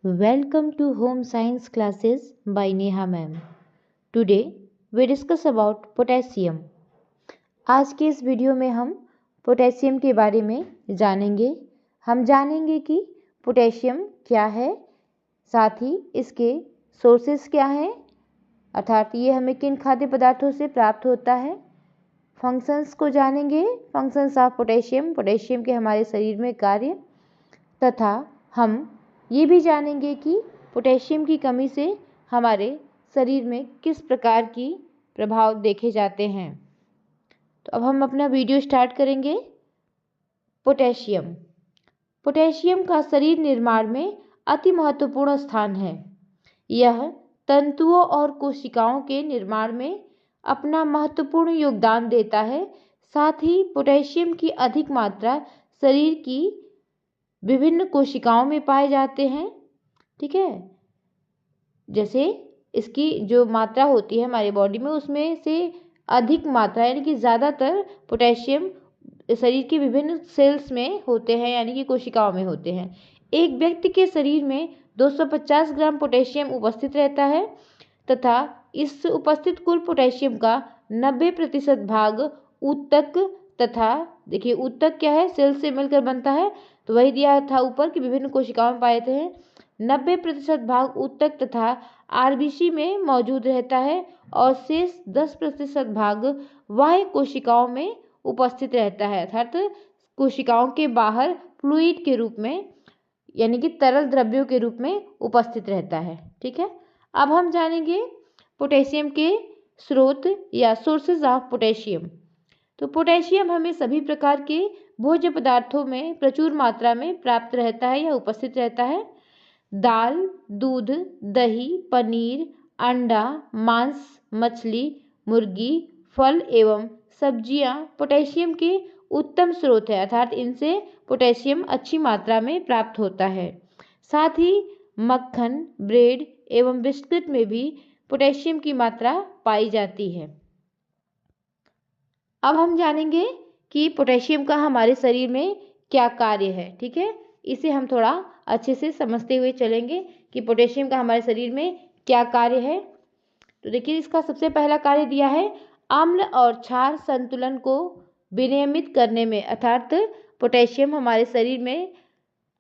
Welcome to Home Science classes by Neha ma'am. Today we discuss about potassium. आज के इस video में हम पोटेशियम के बारे में जानेंगे। हम जानेंगे कि पोटेशियम क्या है, साथ ही इसके सोर्सेस क्या हैं, अर्थात ये हमें किन खाद्य पदार्थों से प्राप्त होता है। फंक्शंस को जानेंगे, फंक्शंस ऑफ पोटेशियम, पोटेशियम के हमारे शरीर में कार्य, तथा हम ये भी जानेंगे कि पोटेशियम की कमी से हमारे शरीर में किस प्रकार की प्रभाव देखे जाते हैं। तो अब हम अपना वीडियो स्टार्ट करेंगे। पोटेशियम पोटेशियम का शरीर निर्माण में अति महत्वपूर्ण स्थान है। यह तंतुओं और कोशिकाओं के निर्माण में अपना महत्वपूर्ण योगदान देता है। साथ ही पोटेशियम की अधिक मात्रा शरीर की विभिन्न कोशिकाओं में पाए जाते हैं। ठीक है, जैसे इसकी जो मात्रा होती है हमारी बॉडी में, उसमें से अधिक मात्रा यानी कि ज़्यादातर पोटेशियम शरीर के विभिन्न सेल्स में होते हैं, यानी कि कोशिकाओं में होते हैं। एक व्यक्ति के शरीर में 250 ग्राम पोटेशियम उपस्थित रहता है तथा इस उपस्थित कुल पोटेशियम का 90% भाग ऊतक तथा, देखिए ऊतक क्या है, सेल से मिलकर बनता है, तो वही दिया था ऊपर कि विभिन्न कोशिकाओं में पाए जाते हैं। 90% भाग ऊतक तथा आरबीसी में मौजूद रहता है और शेष 10% भाग बाह्य कोशिकाओं में उपस्थित रहता है, अर्थात कोशिकाओं के बाहर फ्लूइड के रूप में, यानी कि तरल द्रव्यों के रूप में उपस्थित रहता है। ठीक है, अब हम जानेंगे पोटेशियम के स्रोत या सोर्सेज ऑफ पोटेशियम। तो पोटेशियम हमें सभी प्रकार के भोज्य पदार्थों में प्रचुर मात्रा में प्राप्त रहता है या उपस्थित रहता है। दाल, दूध, दही, पनीर, अंडा, मांस, मछली, मुर्गी, फल एवं सब्जियां पोटेशियम के उत्तम स्रोत है, अर्थात इनसे पोटेशियम अच्छी मात्रा में प्राप्त होता है। साथ ही मक्खन, ब्रेड एवं बिस्कुट में भी पोटेशियम की मात्रा पाई जाती है। अब हम जानेंगे कि पोटेशियम का हमारे शरीर में क्या कार्य है। ठीक है, इसे हम थोड़ा अच्छे से समझते हुए चलेंगे कि पोटेशियम का हमारे शरीर में क्या कार्य है। तो देखिए, इसका सबसे पहला कार्य दिया है अम्ल और क्षार संतुलन को विनियमित करने में, अर्थात पोटेशियम हमारे शरीर में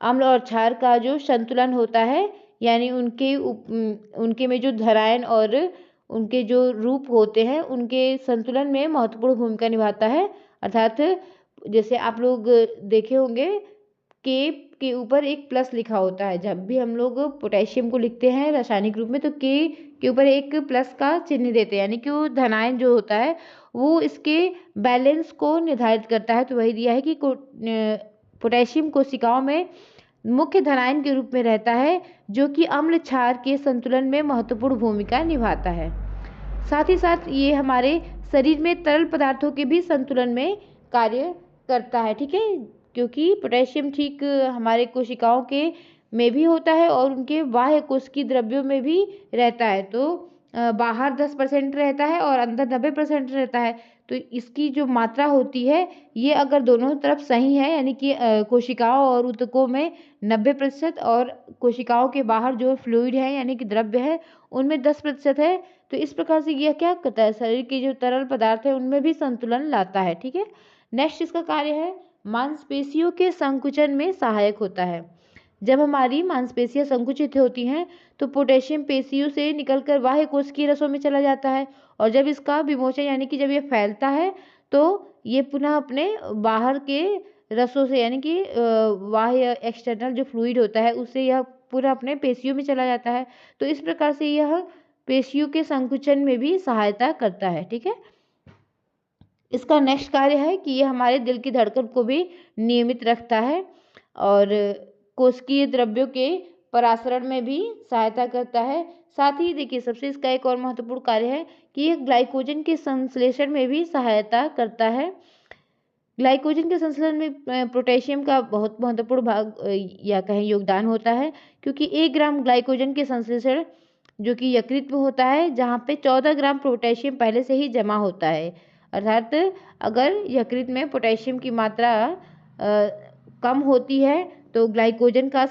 अम्ल और क्षार का जो संतुलन होता है, यानी उनके में जो धाराएं और उनके जो रूप होते हैं उनके संतुलन में महत्वपूर्ण भूमिका निभाता है। अर्थात जैसे आप लोग देखे होंगे के ऊपर एक प्लस लिखा होता है। जब भी हम लोग पोटेशियम को लिखते हैं रासायनिक रूप में, तो के ऊपर एक प्लस का चिन्ह देते हैं, यानी कि वो धनायन जो होता है वो इसके बैलेंस को निर्धारित करता है। तो वही दिया है कि पोटेशियम कोशिकाओं में मुख्य धनायन के रूप में रहता है, जो कि अम्ल क्षार के संतुलन में महत्वपूर्ण भूमिका निभाता है। साथ ही साथ ये हमारे शरीर में तरल पदार्थों के भी संतुलन में कार्य करता है। ठीक है, क्योंकि पोटेशियम ठीक हमारे कोशिकाओं के में भी होता है और उनके बाह्य कोशिकीय द्रव्यों में भी रहता है। तो बाहर 10% रहता है और अंदर 90% रहता है। तो इसकी जो मात्रा होती है, ये अगर दोनों तरफ सही है, यानी कि कोशिकाओं और ऊतकों में 90% और कोशिकाओं के बाहर जो फ्लूइड है यानी कि द्रव्य है उनमें 10% है, तो इस प्रकार से यह क्या करता है, शरीर के जो तरल पदार्थ है उनमें भी संतुलन लाता है। ठीक है, नेक्स्ट इसका कार्य है मांसपेशियों के संकुचन में सहायक होता है। जब हमारी मांसपेशियां संकुचित होती हैं तो पोटेशियम पेशियों से निकलकर बाह्य कोशिकीय रसों में चला जाता है, और जब इसका विमोचन यानी कि जब ये फैलता है तो ये पुनः अपने बाहर के रसों से, यानी कि बाह्य एक्सटर्नल जो फ्लूइड होता है उससे यह पूरा अपने पेशियों में चला जाता है। तो इस प्रकार से यह पेशियों के संकुचन में भी सहायता करता है। ठीक है, इसका नेक्स्ट कार्य है कि यह हमारे दिल की धड़कन को भी नियमित रखता है और कोशिकीय द्रव्यों के परासरण में भी सहायता करता है। साथ ही देखिए, सबसे इसका एक और महत्वपूर्ण कार्य है कि यह ग्लाइकोजन के संश्लेषण में भी सहायता करता है। ग्लाइकोजन के संश्लेषण में पोटेशियम का बहुत महत्वपूर्ण भाग या कहें योगदान होता है, क्योंकि 1 ग्राम ग्लाइकोजन के संश्लेषण जो कि यकृत में होता है, जहाँ पे 14 ग्राम पोटेशियम पहले से ही जमा होता है। अर्थात अगर यकृत में पोटेशियम की मात्रा कम होती है तो ग्लाइकोजन का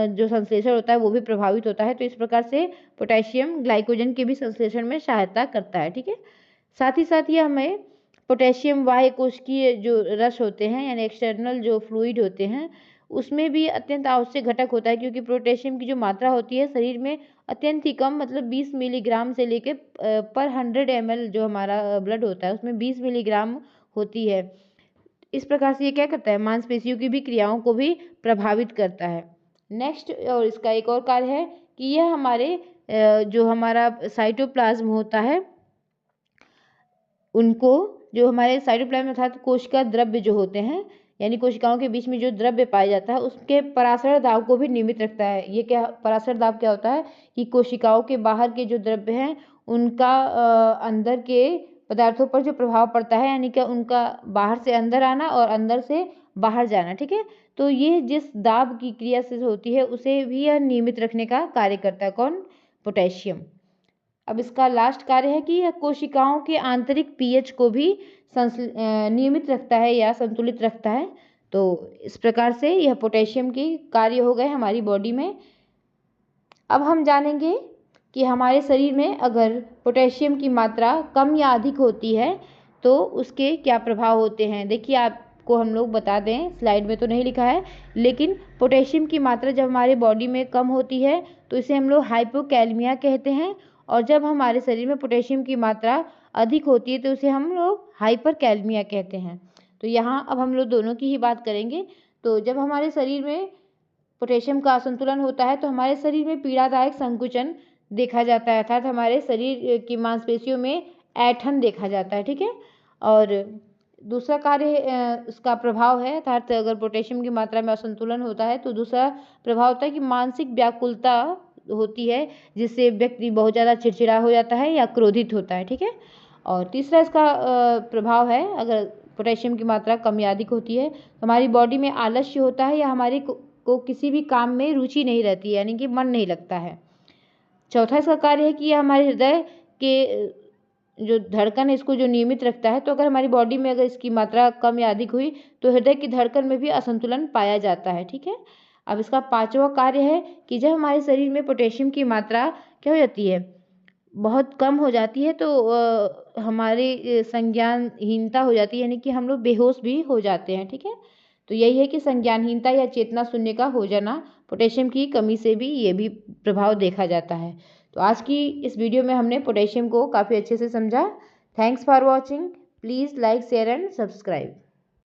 जो संश्लेषण होता है वो भी प्रभावित होता है। तो इस प्रकार से पोटेशियम ग्लाइकोजन के भी संश्लेषण में सहायता करता है। ठीक है, साथ ही साथ ये हमें पोटेशियम बाह्य कोशिकीय जो रस होते हैं यानी एक्सटर्नल जो फ्लूइड होते हैं उसमें भी अत्यंत आवश्यक घटक होता है, क्योंकि पोटेशियम की जो मात्रा होती है शरीर में अत्यंत ही कम, मतलब 20 मिलीग्राम से लेके पर 100 ml जो हमारा ब्लड होता है उसमें 20 मिलीग्राम होती है। इस प्रकार से ये क्या करता है, मांसपेशियों की भी क्रियाओं को भी प्रभावित करता है। नेक्स्ट, और इसका एक और कार्य है कि यह हमारे जो हमारा साइटोप्लाज्म होता है उनको, जो हमारे साइटोप्लाज्म अर्थात कोशिका द्रव्य जो होते हैं यानी कोशिकाओं के बीच में जो द्रव्य पाया जाता है उसके परासरण दाब को भी नियमित रखता है। ये क्या परासरण दाब क्या होता है कि कोशिकाओं के बाहर के जो द्रव्य हैं उनका अंदर के पदार्थों पर जो प्रभाव पड़ता है, यानी कि उनका बाहर से अंदर आना और अंदर से बाहर जाना। ठीक है, तो ये जिस दाब की क्रिया से होती है उसे भी यह नियमित रखने का कार्य करता है। कौन? पोटेशियम। अब इसका लास्ट कार्य है कि यह कोशिकाओं के आंतरिक पीएच को भी नियमित रखता है या संतुलित रखता है। तो इस प्रकार से यह पोटेशियम के कार्य हो गए हमारी बॉडी में। अब हम जानेंगे कि हमारे शरीर में अगर पोटेशियम की मात्रा कम या अधिक होती है तो उसके क्या प्रभाव होते हैं। देखिए, आपको हम लोग बता दें, स्लाइड में तो नहीं लिखा है, लेकिन पोटेशियम की मात्रा जब हमारे बॉडी में कम होती है तो इसे हम लोग हाइपोकैलेमिया कहते हैं, और जब हमारे शरीर में पोटेशियम की मात्रा अधिक होती है तो उसे हम लोग हाइपरकैलेमिया कहते हैं। तो यहाँ अब हम लोग दोनों की ही बात करेंगे। तो जब हमारे शरीर में पोटेशियम का असंतुलन होता है तो हमारे शरीर में पीड़ादायक संकुचन देखा जाता है, अर्थात हमारे शरीर की मांसपेशियों में ऐंठन देखा जाता है। ठीक है, और दूसरा कार्य उसका प्रभाव है, अर्थात अगर पोटेशियम की मात्रा में असंतुलन होता है तो दूसरा प्रभाव होता है कि मानसिक व्याकुलता होती है, जिससे व्यक्ति बहुत ज़्यादा चिड़चिड़ा हो जाता है या क्रोधित होता है। ठीक है, और तीसरा इसका प्रभाव है, अगर पोटेशियम की मात्रा कम या अधिक होती है तो हमारी बॉडी में आलस्य होता है या हमारी को किसी भी काम में रुचि नहीं रहती है, यानी कि मन नहीं लगता है। चौथा इसका कार्य है कि यह हमारे हृदय के जो धड़कन है इसको जो नियमित रखता है। तो अगर हमारी बॉडी में अगर इसकी मात्रा कम या अधिक हुई तो हृदय की धड़कन में भी असंतुलन पाया जाता है। ठीक है, अब इसका पांचवा कार्य है कि जब हमारे शरीर में पोटेशियम की मात्रा क्या हो जाती है, बहुत कम हो जाती है, तो हमारी संज्ञानहीनता हो जाती है, यानी कि हम लोग बेहोश भी हो जाते हैं। ठीक है, तो यही है कि संज्ञानहीनता या चेतना शून्य का हो जाना, पोटेशियम की कमी से भी ये भी प्रभाव देखा जाता है। तो आज की इस वीडियो में हमने पोटेशियम को काफ़ी अच्छे से समझा। Thanks for watching. Please like, share and subscribe.